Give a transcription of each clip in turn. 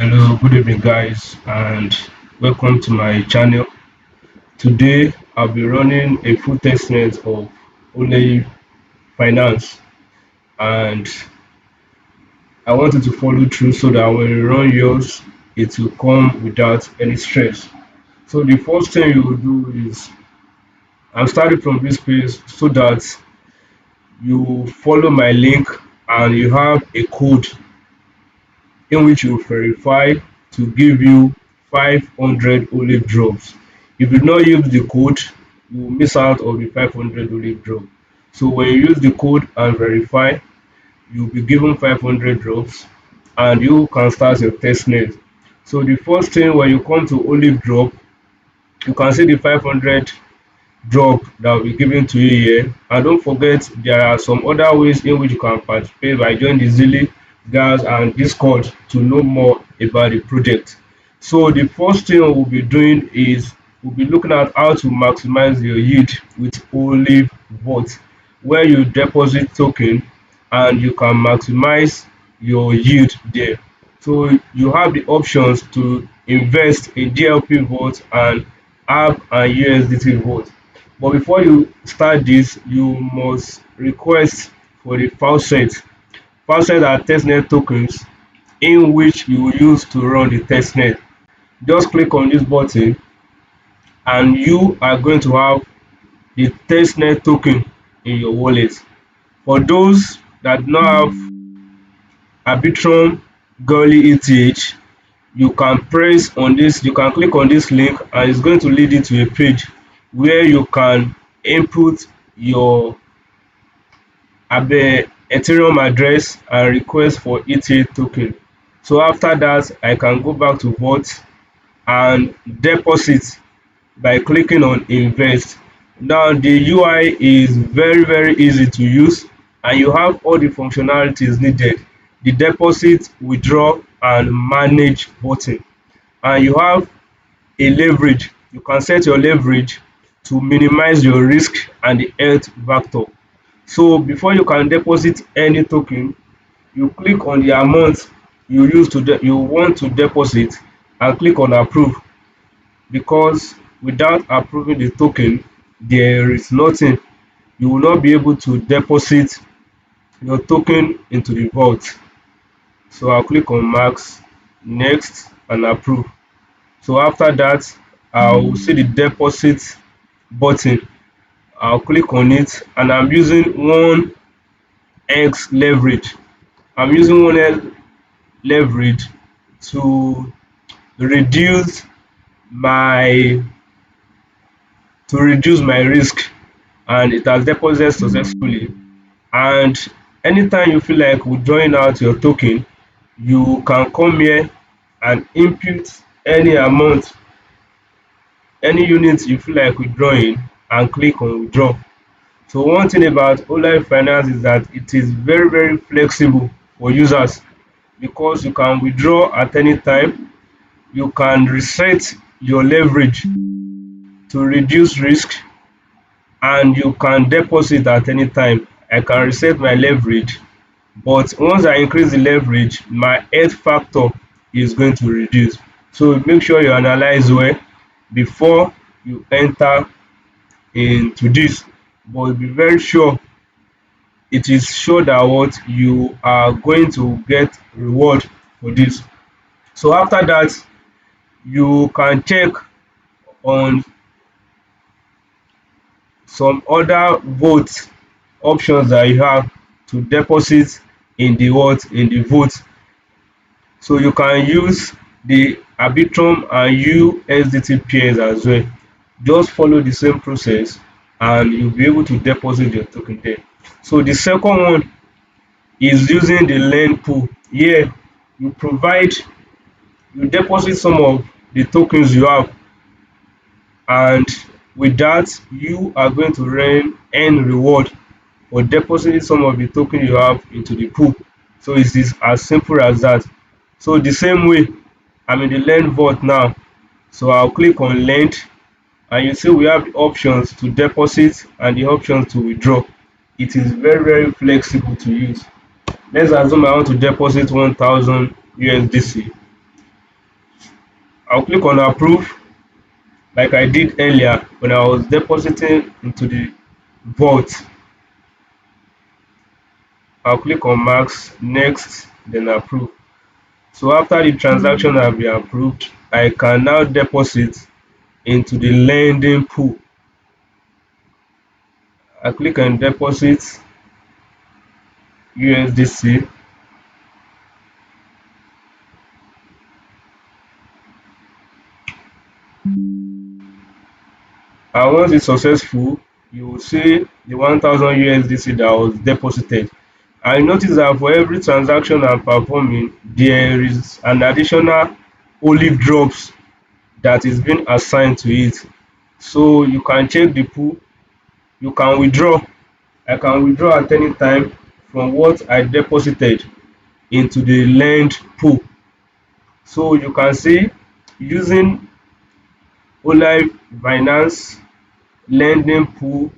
Hello, good evening, guys, and welcome to my channel. Today, I'll be running a full testnet of only finance, and I want you to follow through so that when you run yours, it will come without any stress. So, the first thing you will do is I'm starting from this page so that you follow my link and you have a code in which you verify to give you 500 olive drops. If you do not use the code, you will miss out on the 500 olive drop. So when you use the code and verify, you'll be given 500 drops and you can start your testnet. So the first thing when you come to olive drop, you can see the 500 drop that will be given to you here. And don't forget, there are some other ways in which you can participate by joining the Zilly, Gas, and Discord to know more about the project. So the first thing we'll be doing is we'll be looking at how to maximize your yield with Olive Vault, where you deposit token and you can maximize your yield there. So you have the options to invest in DLP Vault and app and USDT Vault. But before you start this, you must request for the faucet. Faucet are testnet tokens in which you will use to run the testnet. Just click on this button and you are going to have the testnet token in your wallet. For those that do not have Arbitrum Gully ETH, you can press on this, you can click on this link and it's going to lead you to a page where you can input your Ethereum address and request for ETH token. So after that, I can go back to Vault and deposit by clicking on invest. Now the UI is very easy to use and you have all the functionalities needed. The deposit, withdraw and manage button, and you have a leverage. You can set your leverage to minimize your risk and the health factor. So before you can deposit any token, you click on the amount you want to deposit and click on approve, because without approving the token there is nothing. You will not be able to deposit your token into the vault. So I'll click on max, next and approve. So after that, I'll see the deposit button. I'll click on it and I'm using 1x leverage. I'm using 1x leverage to reduce my my risk, and it has deposited successfully. And anytime you feel like withdrawing out your token, you can come here and input any amount, any unit you feel like withdrawing, and click on withdraw. So one thing about online finance is that it is very flexible for users, because you can withdraw at any time. You can reset your leverage to reduce risk, and you can deposit at any time. I can reset my leverage, but once I increase the leverage, my health factor is going to reduce. So make sure you analyze well before you enter into this, but be very sure it is sure that what you are going to get reward for this. So after that, you can check on some other vote options that you have to deposit in the vote. So you can use the Arbitrum and USDT pairs as well. Just follow the same process and you'll be able to deposit your token there. So the second one is using the lend pool. Here you provide, you deposit some of the tokens you have, and with that you are going to earn reward for depositing some of the token you have into the pool. So it is as simple as that. So the same way, I'm in the lend vault now. So I'll click on lend and you see we have the options to deposit and the options to withdraw. It is very flexible to use. Let's assume I want to deposit 1000 USDC. I'll click on approve like I did earlier when I was depositing into the vault. I'll click on max, next, then approve. So after the transaction has been approved, I can now deposit into the lending pool. I click on deposit USDC, and once it's successful, you will see the 1000 USDC that was deposited. I notice that for every transaction I'm performing, there is an additional olive drops that is being assigned to it. So you can check the pool, you can withdraw. I can withdraw at any time from what I deposited into the lend pool. So you can see using Olive Binance lending pool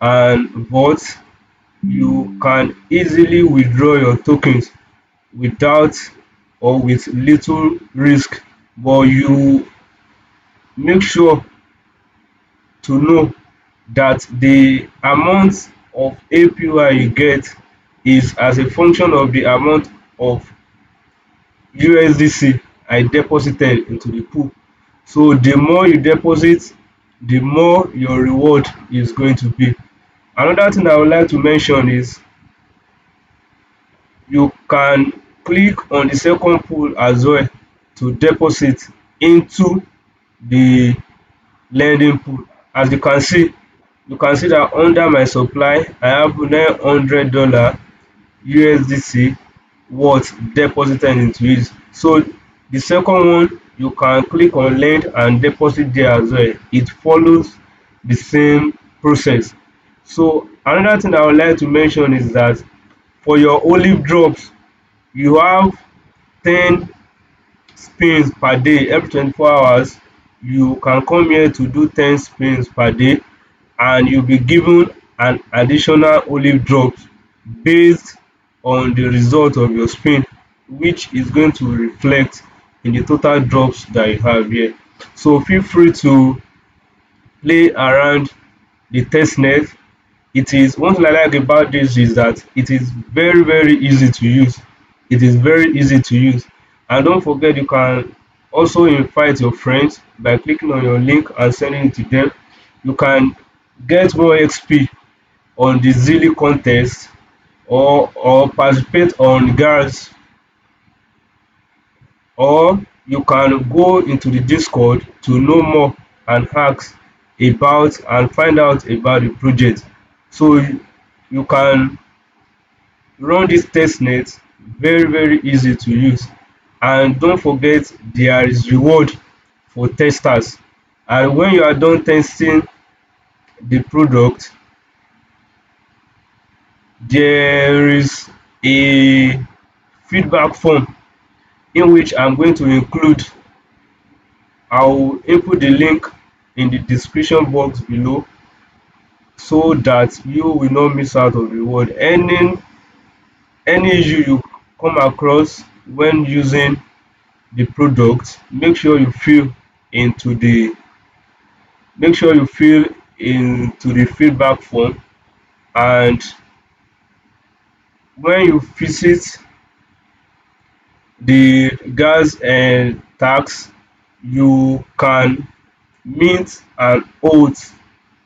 and vault, you can easily withdraw your tokens without or with little risk, but you make sure to know that the amount of APY you get is as a function of the amount of USDC I deposited into the pool. So the more you deposit, the more your reward is going to be. Another thing I would like to mention is you can click on the second pool as well to deposit into the lending pool. As you can see that under my supply I have $900 USDC what deposited into it. So the second one you can click on lend and deposit there as well. It follows the same process. So another thing I would like to mention is that for your olive drops, you have 10 spins per day. Every 24 hours you can come here to do 10 spins per day, and you'll be given an additional olive drops based on the result of your spin, which is going to reflect in the total drops that you have here. So feel free to play around the testnet. It is one thing I like about this is that it is very easy to use. It is very easy to use. And don't forget, you can also invite your friends by clicking on your link and sending it to them. You can get more XP on the Zilly contest, or participate on GARS, or you can go into the Discord to know more and ask about and find out about the project. So you can run this testnet very easy to use. And don't forget, there is reward for testers, and when you are done testing the product, there is a feedback form in which I'm going to include. I will input the link in the description box below so that you will not miss out on reward. Any issue you come across when using the product, make sure you fill into the feedback form, and when you visit the gas and tax, you can mint an oath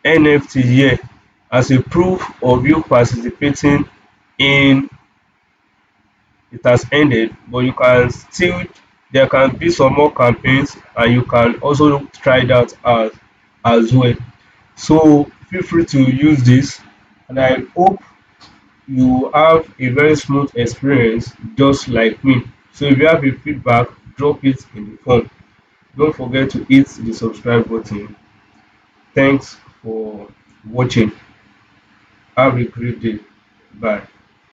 NFT here as a proof of you participating in it has ended, but you can still, there can be some more campaigns and you can also try that out as well. So feel free to use this, and I hope you have a very smooth experience just like me. So if you have a feedback, drop it in the form. Don't forget to hit the subscribe button. Thanks for watching. Have a great day. Bye.